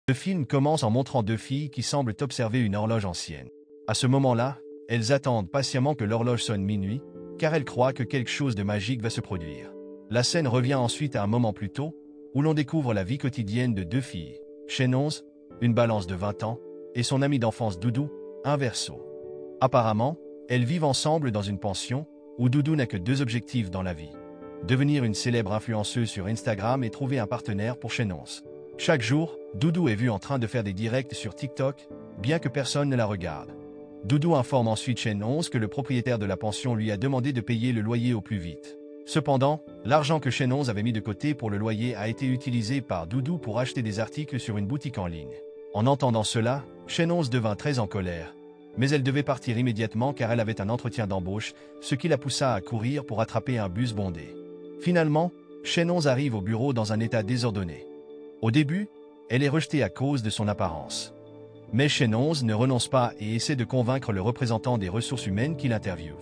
Le film commence en montrant deux filles qui semblent observer une horloge ancienne. À ce moment-là, elles attendent patiemment que l'horloge sonne minuit, car elles croient que quelque chose de magique va se produire. La scène revient ensuite à un moment plus tôt, où l'on découvre la vie quotidienne de deux filles, Shenoz, une balance de 20 ans, et son ami d'enfance Doudou, un verso. Apparemment, elles vivent ensemble dans une pension, où Doudou n'a que deux objectifs dans la vie. Devenir une célèbre influenceuse sur Instagram et trouver un partenaire pour Shenoz. Chaque jour, Doudou est vu en train de faire des directs sur TikTok, bien que personne ne la regarde. Doudou informe ensuite Shenoz que le propriétaire de la pension lui a demandé de payer le loyer au plus vite. Cependant, l'argent que Shenoz avait mis de côté pour le loyer a été utilisé par Doudou pour acheter des articles sur une boutique en ligne. En entendant cela, Shenoz devint très en colère. Mais elle devait partir immédiatement car elle avait un entretien d'embauche, ce qui la poussa à courir pour attraper un bus bondé. Finalement, Shenoz arrive au bureau dans un état désordonné. Au début, elle est rejetée à cause de son apparence. Mais Shenoz ne renonce pas et essaie de convaincre le représentant des ressources humaines qui l'interviewe.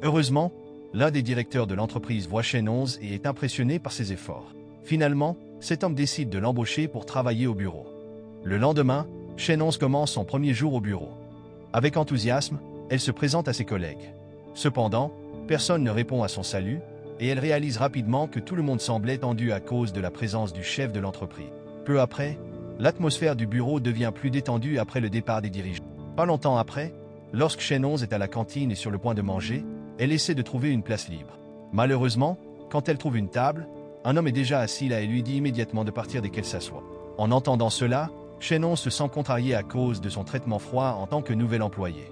Heureusement, l'un des directeurs de l'entreprise voit Shenoz et est impressionné par ses efforts. Finalement, cet homme décide de l'embaucher pour travailler au bureau. Le lendemain, Shenoz commence son premier jour au bureau. Avec enthousiasme, elle se présente à ses collègues. Cependant, personne ne répond à son salut, et elle réalise rapidement que tout le monde semblait tendu à cause de la présence du chef de l'entreprise. Peu après, l'atmosphère du bureau devient plus détendue après le départ des dirigeants. Pas longtemps après, lorsque Shenoz est à la cantine et sur le point de manger, elle essaie de trouver une place libre. Malheureusement, quand elle trouve une table, un homme est déjà assis là et lui dit immédiatement de partir dès qu'elle s'assoit. En entendant cela, Shenoz se sent contrariée à cause de son traitement froid en tant que nouvelle employée.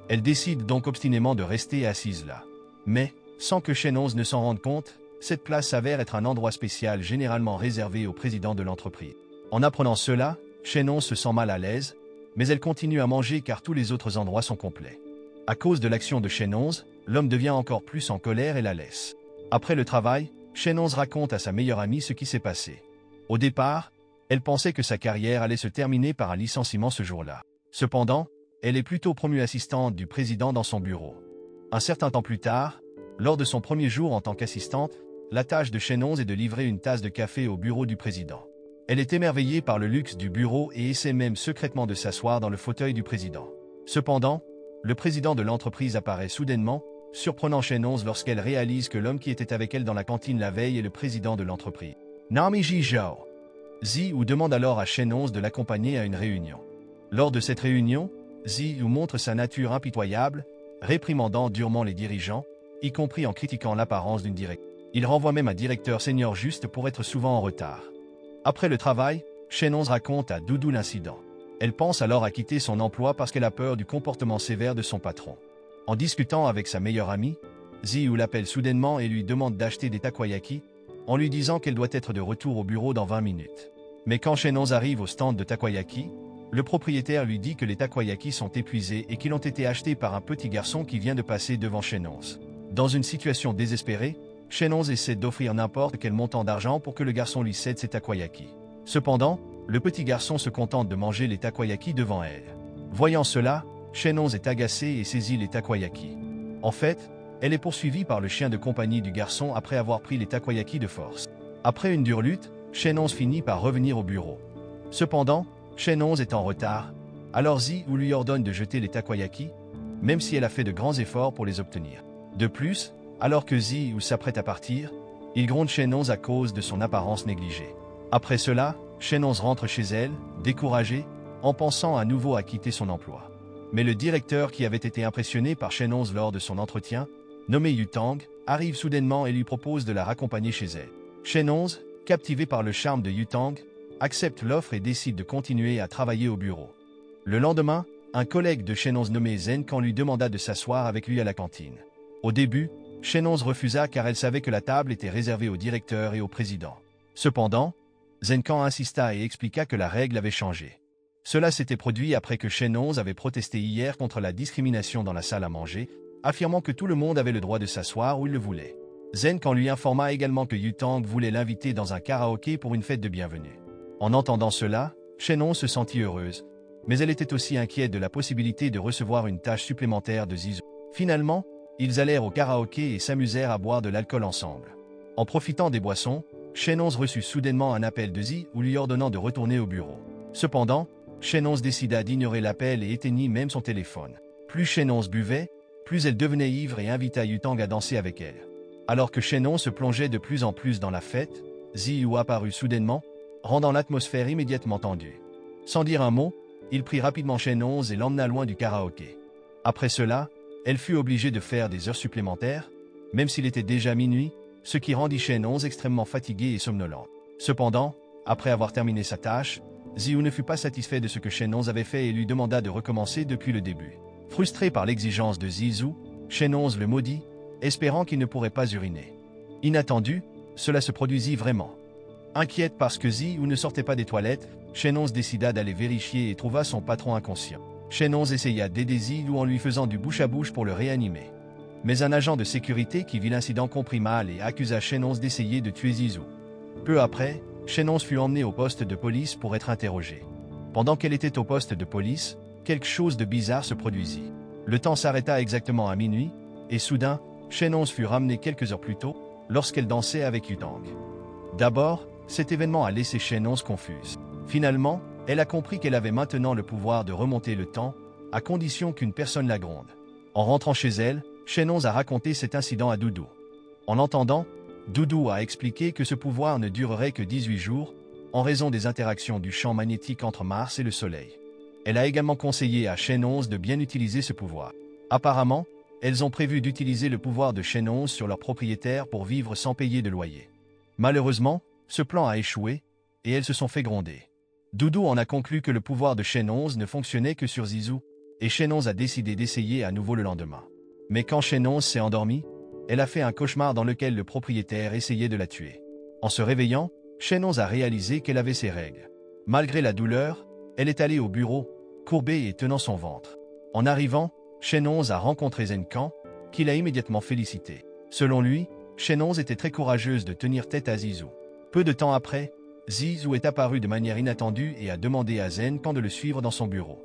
Elle décide donc obstinément de rester assise là. Mais, sans que Shenoz ne s'en rende compte, cette place s'avère être un endroit spécial généralement réservé au président de l'entreprise. En apprenant cela, Shenoz se sent mal à l'aise, mais elle continue à manger car tous les autres endroits sont complets. À cause de l'action de Shenoz, l'homme devient encore plus en colère et la laisse. Après le travail, Shenoz raconte à sa meilleure amie ce qui s'est passé. Au départ, elle pensait que sa carrière allait se terminer par un licenciement ce jour-là. Cependant, elle est plutôt promue assistante du président dans son bureau. Un certain temps plus tard, lors de son premier jour en tant qu'assistante, la tâche de Shenoz est de livrer une tasse de café au bureau du président. Elle est émerveillée par le luxe du bureau et essaie même secrètement de s'asseoir dans le fauteuil du président. Cependant, le président de l'entreprise apparaît soudainement, surprenant Shenoz lorsqu'elle réalise que l'homme qui était avec elle dans la cantine la veille est le président de l'entreprise. Nami Jizhao. Ziyu demande alors à Shenoz de l'accompagner à une réunion. Lors de cette réunion, Ziyu montre sa nature impitoyable, réprimandant durement les dirigeants, y compris en critiquant l'apparence d'une directrice. Il renvoie même un directeur senior juste pour être souvent en retard. Après le travail, Shenoz raconte à Doudou l'incident. Elle pense alors à quitter son emploi parce qu'elle a peur du comportement sévère de son patron. En discutant avec sa meilleure amie, Ziyu l'appelle soudainement et lui demande d'acheter des takoyaki, en lui disant qu'elle doit être de retour au bureau dans 20 minutes. Mais quand Shenoz arrive au stand de takoyaki, le propriétaire lui dit que les takoyaki sont épuisés et qu'ils ont été achetés par un petit garçon qui vient de passer devant Shenoz. Dans une situation désespérée, Shenoz essaie d'offrir n'importe quel montant d'argent pour que le garçon lui cède ses takoyaki. Cependant, le petit garçon se contente de manger les takoyaki devant elle. Voyant cela, Shenoz est agacée et saisit les takoyaki. En fait, elle est poursuivie par le chien de compagnie du garçon après avoir pris les takoyaki de force. Après une dure lutte, Shenoz finit par revenir au bureau. Cependant, Shenoz est en retard, alors Ziyu lui ordonne de jeter les takoyaki, même si elle a fait de grands efforts pour les obtenir. De plus, alors que Ziyu s'apprête à partir, il gronde Shenoz à cause de son apparence négligée. Après cela, Shenoz rentre chez elle, découragée, en pensant à nouveau à quitter son emploi. Mais le directeur qui avait été impressionné par Shenoz lors de son entretien, nommé Yutang, arrive soudainement et lui propose de la raccompagner chez elle. Shenoz, captivée par le charme de Yutang, accepte l'offre et décide de continuer à travailler au bureau. Le lendemain, un collègue de Shenoz nommé Zenkan lui demanda de s'asseoir avec lui à la cantine. Au début, Shenoz refusa car elle savait que la table était réservée au directeur et au président. Cependant, Zenkan insista et expliqua que la règle avait changé. Cela s'était produit après que Shenoz avait protesté hier contre la discrimination dans la salle à manger, affirmant que tout le monde avait le droit de s'asseoir où il le voulait. Zenkan lui informa également que Yutang voulait l'inviter dans un karaoké pour une fête de bienvenue. En entendant cela, Shenoz se sentit heureuse, mais elle était aussi inquiète de la possibilité de recevoir une tâche supplémentaire de Ziyu. Finalement, ils allèrent au karaoké et s'amusèrent à boire de l'alcool ensemble. En profitant des boissons, Shenoz reçut soudainement un appel de Ziyu lui ordonnant de retourner au bureau. Cependant, Shen 11 décida d'ignorer l'appel et éteignit même son téléphone. Plus Shen 11 buvait, plus elle devenait ivre et invita Yutang à danser avec elle. Alors que Shen 11 se plongeait de plus en plus dans la fête, Ziyu apparut soudainement, rendant l'atmosphère immédiatement tendue. Sans dire un mot, il prit rapidement Shen 11 et l'emmena loin du karaoké. Après cela, elle fut obligée de faire des heures supplémentaires, même s'il était déjà minuit, ce qui rendit Shen 11 extrêmement fatiguée et somnolente. Cependant, après avoir terminé sa tâche, Ziyu ne fut pas satisfait de ce que Shen 11 avait fait et lui demanda de recommencer depuis le début. Frustré par l'exigence de Ziyu, Shen 11 le maudit, espérant qu'il ne pourrait pas uriner. Inattendu, cela se produisit vraiment. Inquiète parce que Ziyu ne sortait pas des toilettes, Shen 11 décida d'aller vérifier et trouva son patron inconscient. Shen 11 essaya d'aider Ziyu en lui faisant du bouche à bouche pour le réanimer. Mais un agent de sécurité qui vit l'incident comprit mal et accusa Shen 11 d'essayer de tuer Ziyu. Peu après, Shen 11 fut emmenée au poste de police pour être interrogée. Pendant qu'elle était au poste de police, quelque chose de bizarre se produisit. Le temps s'arrêta exactement à minuit, et soudain, Shen 11 fut ramenée quelques heures plus tôt, lorsqu'elle dansait avec Yutang. D'abord, cet événement a laissé Shen 11 confuse. Finalement, elle a compris qu'elle avait maintenant le pouvoir de remonter le temps, à condition qu'une personne la gronde. En rentrant chez elle, Shen 11 a raconté cet incident à Doudou. En l'entendant, Doudou a expliqué que ce pouvoir ne durerait que 18 jours, en raison des interactions du champ magnétique entre Mars et le Soleil. Elle a également conseillé à Shen 11 de bien utiliser ce pouvoir. Apparemment, elles ont prévu d'utiliser le pouvoir de Shen 11 sur leurs propriétaires pour vivre sans payer de loyer. Malheureusement, ce plan a échoué, et elles se sont fait gronder. Doudou en a conclu que le pouvoir de Shen 11 ne fonctionnait que sur Ziyu, et Shen 11 a décidé d'essayer à nouveau le lendemain. Mais quand Shen 11 s'est endormie, elle a fait un cauchemar dans lequel le propriétaire essayait de la tuer. En se réveillant, Shen 11 a réalisé qu'elle avait ses règles. Malgré la douleur, elle est allée au bureau, courbée et tenant son ventre. En arrivant, Shen 11 a rencontré Zenkan, qui l'a immédiatement félicité. Selon lui, Shen 11 était très courageuse de tenir tête à Ziyu. Peu de temps après, Ziyu est apparu de manière inattendue et a demandé à Zenkan de le suivre dans son bureau.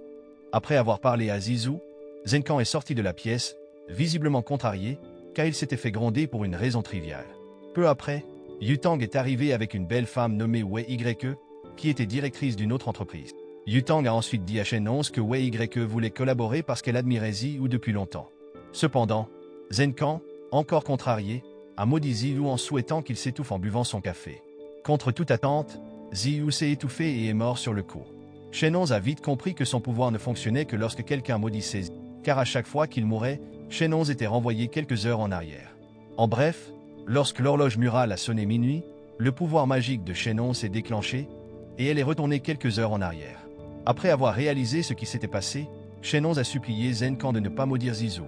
Après avoir parlé à Ziyu, Zenkan est sorti de la pièce, visiblement contrarié, car il s'était fait gronder pour une raison triviale. Peu après, Yutang est arrivé avec une belle femme nommée Wei Yue, qui était directrice d'une autre entreprise. Yutang a ensuite dit à Shen 11 que Wei Yue voulait collaborer parce qu'elle admirait Ziyu depuis longtemps. Cependant, Zenkan, encore contrarié, a maudit Ziyu en souhaitant qu'il s'étouffe en buvant son café. Contre toute attente, Ziyu s'est étouffé et est mort sur le coup. Shen 11 a vite compris que son pouvoir ne fonctionnait que lorsque quelqu'un maudissait Ziyu, car à chaque fois qu'il mourait, Shen 11 était renvoyé quelques heures en arrière. En bref, lorsque l'horloge murale a sonné minuit, le pouvoir magique de Shen 11 s'est déclenché, et elle est retournée quelques heures en arrière. Après avoir réalisé ce qui s'était passé, Shen 11 a supplié Zenkan de ne pas maudire Ziyu.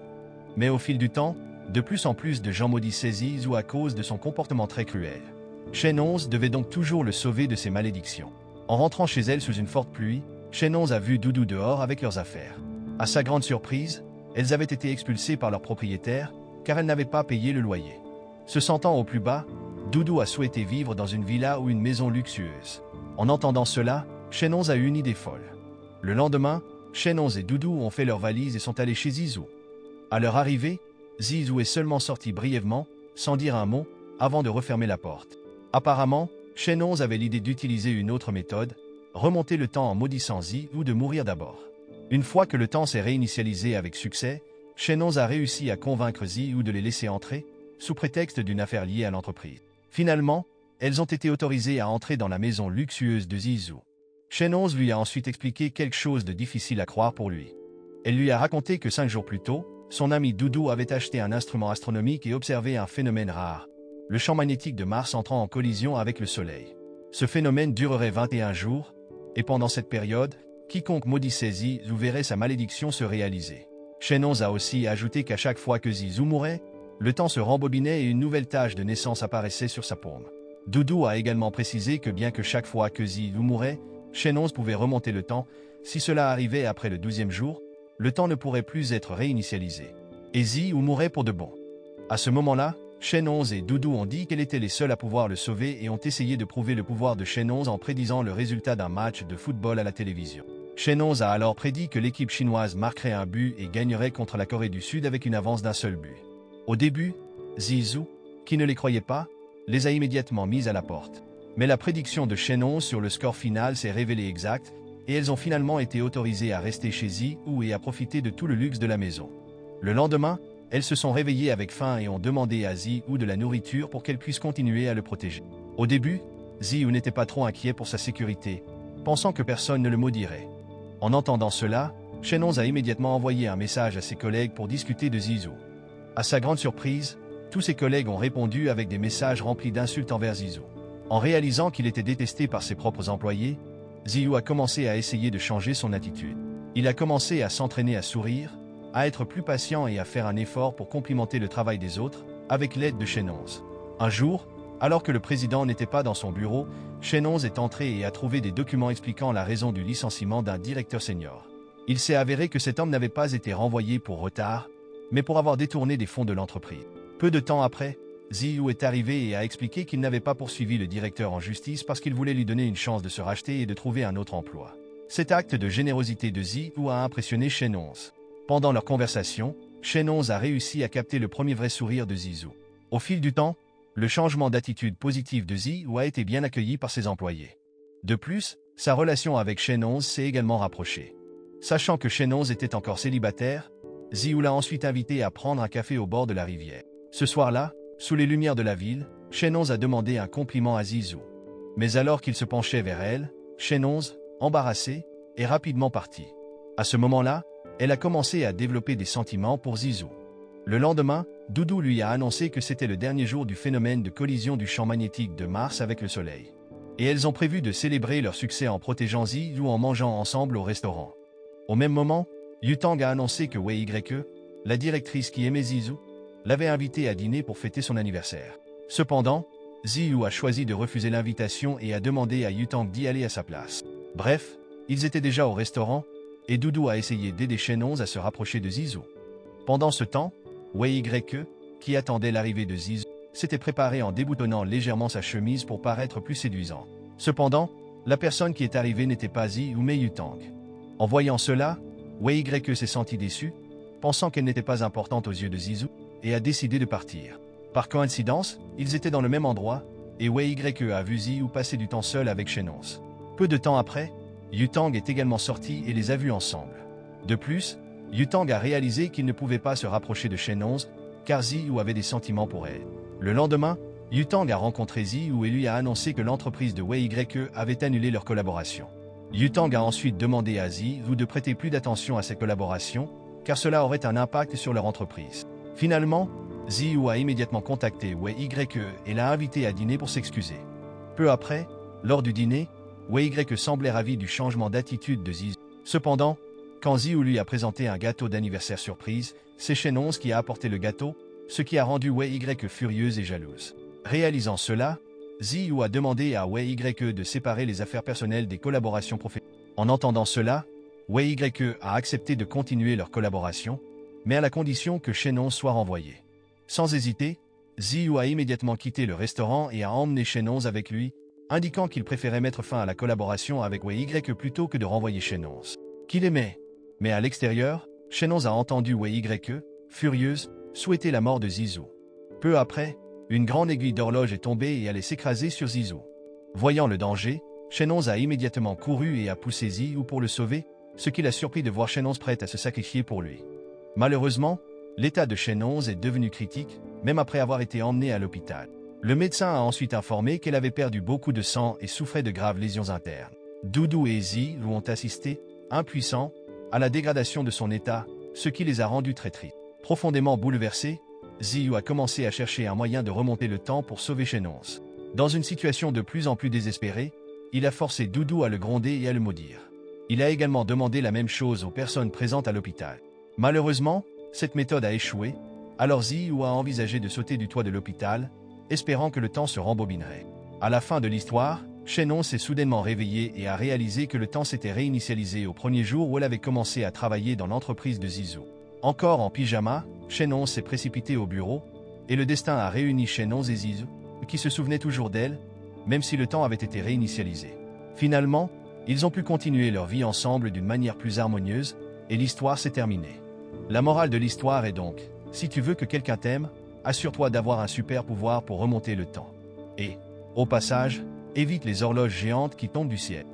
Mais au fil du temps, de plus en plus de gens maudissaient Ziyu à cause de son comportement très cruel. Shen 11 devait donc toujours le sauver de ses malédictions. En rentrant chez elle sous une forte pluie, Shen 11 a vu Doudou dehors avec leurs affaires. À sa grande surprise, elles avaient été expulsées par leur propriétaire, car elles n'avaient pas payé le loyer. Se sentant au plus bas, Doudou a souhaité vivre dans une villa ou une maison luxueuse. En entendant cela, Shen 11 a eu une idée folle. Le lendemain, Shen 11 et Doudou ont fait leurs valises et sont allés chez Ziyu. À leur arrivée, Ziyu est seulement sorti brièvement, sans dire un mot, avant de refermer la porte. Apparemment, Shen 11 avait l'idée d'utiliser une autre méthode, remonter le temps en maudissant Ziyu ou de mourir d'abord. Une fois que le temps s'est réinitialisé avec succès, Shen 11 a réussi à convaincre Ziyu de les laisser entrer, sous prétexte d'une affaire liée à l'entreprise. Finalement, elles ont été autorisées à entrer dans la maison luxueuse de Ziyu. Shen 11 lui a ensuite expliqué quelque chose de difficile à croire pour lui. Elle lui a raconté que 5 jours plus tôt, son ami Doudou avait acheté un instrument astronomique et observé un phénomène rare, le champ magnétique de Mars entrant en collision avec le Soleil. Ce phénomène durerait 21 jours, et pendant cette période, quiconque maudissait Ziyu verrait sa malédiction se réaliser. Shen 11 a aussi ajouté qu'à chaque fois que Ziyu mourait, le temps se rembobinait et une nouvelle tache de naissance apparaissait sur sa paume. Doudou a également précisé que bien que chaque fois que Ziyu mourait, Shen 11 pouvait remonter le temps, si cela arrivait après le 12e jour, le temps ne pourrait plus être réinitialisé. Et Ziyu mourrait pour de bon. À ce moment-là, Shen 11 et Doudou ont dit qu'elles étaient les seules à pouvoir le sauver et ont essayé de prouver le pouvoir de Shen 11 en prédisant le résultat d'un match de football à la télévision. Shen 11 a alors prédit que l'équipe chinoise marquerait un but et gagnerait contre la Corée du Sud avec une avance d'un seul but. Au début, Ziyu, qui ne les croyait pas, les a immédiatement mises à la porte. Mais la prédiction de Shen 11 sur le score final s'est révélée exacte, et elles ont finalement été autorisées à rester chez Ziyu et à profiter de tout le luxe de la maison. Le lendemain, elles se sont réveillées avec faim et ont demandé à Ziyu de la nourriture pour qu'elle puisse continuer à le protéger. Au début, Ziyu n'était pas trop inquiet pour sa sécurité, pensant que personne ne le maudirait. En entendant cela, Shenonz a immédiatement envoyé un message à ses collègues pour discuter de Ziyu. À sa grande surprise, tous ses collègues ont répondu avec des messages remplis d'insultes envers Ziyu. En réalisant qu'il était détesté par ses propres employés, Ziyu a commencé à essayer de changer son attitude. Il a commencé à s'entraîner à sourire, à être plus patient et à faire un effort pour complimenter le travail des autres, avec l'aide de Shenonz. Un jour, alors que le président n'était pas dans son bureau, Shenonz est entré et a trouvé des documents expliquant la raison du licenciement d'un directeur senior. Il s'est avéré que cet homme n'avait pas été renvoyé pour retard, mais pour avoir détourné des fonds de l'entreprise. Peu de temps après, Ziyu est arrivé et a expliqué qu'il n'avait pas poursuivi le directeur en justice parce qu'il voulait lui donner une chance de se racheter et de trouver un autre emploi. Cet acte de générosité de Ziyu a impressionné Shenonz. Pendant leur conversation, Shenonz a réussi à capter le premier vrai sourire de Ziyu. Au fil du temps, le changement d'attitude positive de Ziyu a été bien accueilli par ses employés. De plus, sa relation avec Shenonz s'est également rapprochée. Sachant que Shenonz était encore célibataire, Ziyu l'a ensuite invité à prendre un café au bord de la rivière. Ce soir-là, sous les lumières de la ville, Shenonz a demandé un compliment à Ziyu. Mais alors qu'il se penchait vers elle, Shenonz, embarrassée, est rapidement partie. À ce moment-là, elle a commencé à développer des sentiments pour Ziyu. Le lendemain, Doudou lui a annoncé que c'était le dernier jour du phénomène de collision du champ magnétique de Mars avec le Soleil. Et elles ont prévu de célébrer leur succès en protégeant Ziyu ou en mangeant ensemble au restaurant. Au même moment, Yutang a annoncé que Wei Yue, la directrice qui aimait Ziyu, l'avait invité à dîner pour fêter son anniversaire. Cependant, Ziyu a choisi de refuser l'invitation et a demandé à Yutang d'y aller à sa place. Bref, ils étaient déjà au restaurant, et Doudou a essayé d'aider Shenonz à se rapprocher de Ziyu. Pendant ce temps, Wei Yue, qui attendait l'arrivée de Ziyu, s'était préparé en déboutonnant légèrement sa chemise pour paraître plus séduisant. Cependant, la personne qui est arrivée n'était pas Ziyu mais Yutang. En voyant cela, Wei Yue s'est senti déçu, pensant qu'elle n'était pas importante aux yeux de Ziyu, et a décidé de partir. Par coïncidence, ils étaient dans le même endroit, et Wei Yue a vu Ziyu passer du temps seul avec Shenonz. Peu de temps après, Yutang est également sorti et les a vus ensemble. De plus, Yutang a réalisé qu'il ne pouvait pas se rapprocher de Shenonz, car Ziyu avait des sentiments pour elle. Le lendemain, Yutang a rencontré Ziyu et lui a annoncé que l'entreprise de Wei Yue avait annulé leur collaboration. Yutang a ensuite demandé à Ziyu de prêter plus d'attention à ces collaborations, car cela aurait un impact sur leur entreprise. Finalement, Ziyu a immédiatement contacté Wei Yue et l'a invité à dîner pour s'excuser. Peu après, lors du dîner, Wei Yue semblait ravi du changement d'attitude de Ziyu. Cependant, quand Ziyu lui a présenté un gâteau d'anniversaire surprise, c'est Shenonz qui a apporté le gâteau, ce qui a rendu Wei Yue furieuse et jalouse. Réalisant cela, Ziyu a demandé à Wei Yue de séparer les affaires personnelles des collaborations professionnelles. En entendant cela, Wei Yue a accepté de continuer leur collaboration, mais à la condition que Shenonz soit renvoyé. Sans hésiter, Ziyu a immédiatement quitté le restaurant et a emmené Shenonz avec lui, indiquant qu'il préférait mettre fin à la collaboration avec Wei Yue plutôt que de renvoyer Shenonz, qu'il aimait. Mais à l'extérieur, Shenonz a entendu Wei Yue, furieuse, souhaiter la mort de Ziyu. Peu après, une grande aiguille d'horloge est tombée et allait s'écraser sur Ziyu. Voyant le danger, Shenonz a immédiatement couru et a poussé Ziyu pour le sauver, ce qui l'a surpris de voir Shenonz prête à se sacrifier pour lui. Malheureusement, l'état de Shenonz est devenu critique, même après avoir été emmenée à l'hôpital. Le médecin a ensuite informé qu'elle avait perdu beaucoup de sang et souffrait de graves lésions internes. Doudou et Ziyu ont assisté, impuissants, à la dégradation de son état, ce qui les a rendus très tristes. Profondément bouleversé, Ziyu a commencé à chercher un moyen de remonter le temps pour sauver Shenonz. Dans une situation de plus en plus désespérée, il a forcé Doudou à le gronder et à le maudire. Il a également demandé la même chose aux personnes présentes à l'hôpital. Malheureusement, cette méthode a échoué, alors Ziyu a envisagé de sauter du toit de l'hôpital, espérant que le temps se rembobinerait. À la fin de l'histoire, Shenonz s'est soudainement réveillée et a réalisé que le temps s'était réinitialisé au premier jour où elle avait commencé à travailler dans l'entreprise de Ziyu. Encore en pyjama, Shenonz s'est précipitée au bureau, et le destin a réuni Shenonz et Ziyu, qui se souvenaient toujours d'elle, même si le temps avait été réinitialisé. Finalement, ils ont pu continuer leur vie ensemble d'une manière plus harmonieuse, et l'histoire s'est terminée. La morale de l'histoire est donc, si tu veux que quelqu'un t'aime, assure-toi d'avoir un super pouvoir pour remonter le temps. Et, au passage, évite les horloges géantes qui tombent du ciel.